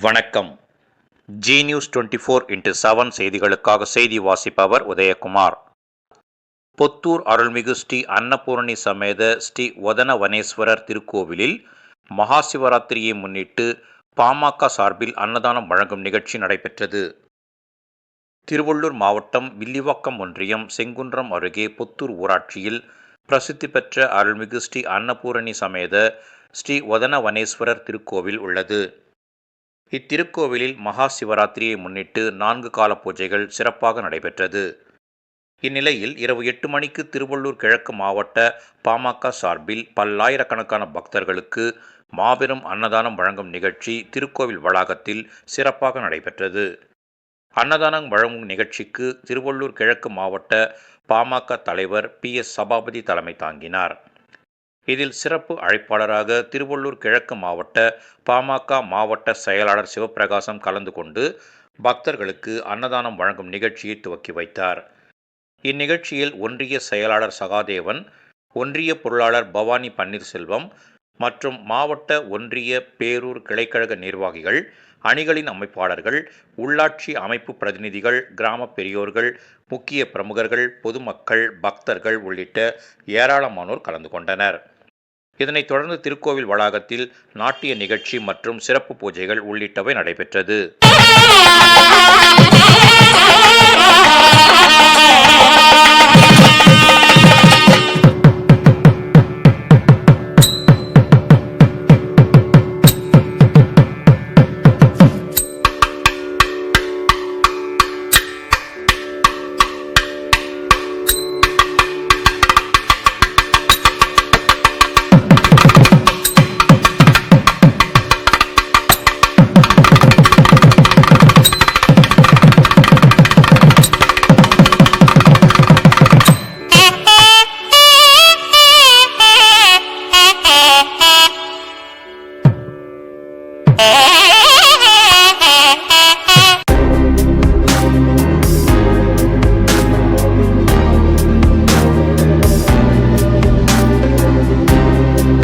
வணக்கம். G news 24x7 செய்திகளுக்காக செய்தி வாசிப்பவர் உதயகுமார். பொத்தூர் அருள்மிகு ஸ்ரீ அன்னபூரணி சமேத ஸ்ரீ ஒதனவனேஸ்வரர் திருக்கோவிலில் மகா சிவராத்திரியை முன்னிட்டு பாமக சார்பில் அன்னதானம் வழங்கும் நிகழ்ச்சி நடைபெற்றது. திருவள்ளூர் மாவட்டம் வில்லிவாக்கம் ஒன்றியம் செங்குன்றம் அருகே பொத்தூர் ஊராட்சியில் பிரசித்தி பெற்ற அருள்மிகு ஸ்ரீ அன்னபூரணி சமேத ஸ்ரீ ஒதனவனேஸ்வரர் திருக்கோவில் உள்ளது. இத்திருக்கோவிலில் மகா சிவராத்திரியை முன்னிட்டு 4 கால பூஜைகள் சிறப்பாக நடைபெற்றது. இந்நிலையில் இரவு 8 மணிக்கு திருவள்ளூர் கிழக்கு மாவட்ட பாமக சார்பில் பல்லாயிரக்கணக்கான பக்தர்களுக்கு மாபெரும் அன்னதானம் வழங்கும் நிகழ்ச்சி திருக்கோவில் வளாகத்தில் சிறப்பாக நடைபெற்றது. அன்னதானம் வழங்கும் நிகழ்ச்சிக்கு திருவள்ளூர் கிழக்கு மாவட்ட பாமக தலைவர் PS சபாபதி தலைமை தாங்கினார். இதில் சிறப்பு அழைப்பாளராக திருவள்ளூர் கிழக்கு மாவட்ட பாமக மாவட்ட செயலாளர் சிவபிரகாசம் கலந்து கொண்டு பக்தர்களுக்கு அன்னதானம் வழங்கும் நிகழ்ச்சியை துவக்கி வைத்தார். இந்நிகழ்ச்சியில் ஒன்றிய செயலாளர் சகாதேவன், ஒன்றிய பொருளாளர் பவானி பன்னீர்செல்வம் மற்றும் மாவட்ட ஒன்றிய பேரூர் கிளைக்கழக நிர்வாகிகள், அணிகளின் அமைப்பாளர்கள், உள்ளாட்சி அமைப்பு பிரதிநிதிகள், கிராம பெரியோர்கள், முக்கிய பிரமுகர்கள், பொதுமக்கள், பக்தர்கள் உள்ளிட்ட ஏராளமானோர் கலந்து கொண்டனர். இதனைத் தொடர்ந்து திருக்கோவில் வளாகத்தில் நாட்டிய நிகழ்ச்சி மற்றும் சிறப்பு பூஜைகள் உள்ளிட்டவை நடைபெற்றது.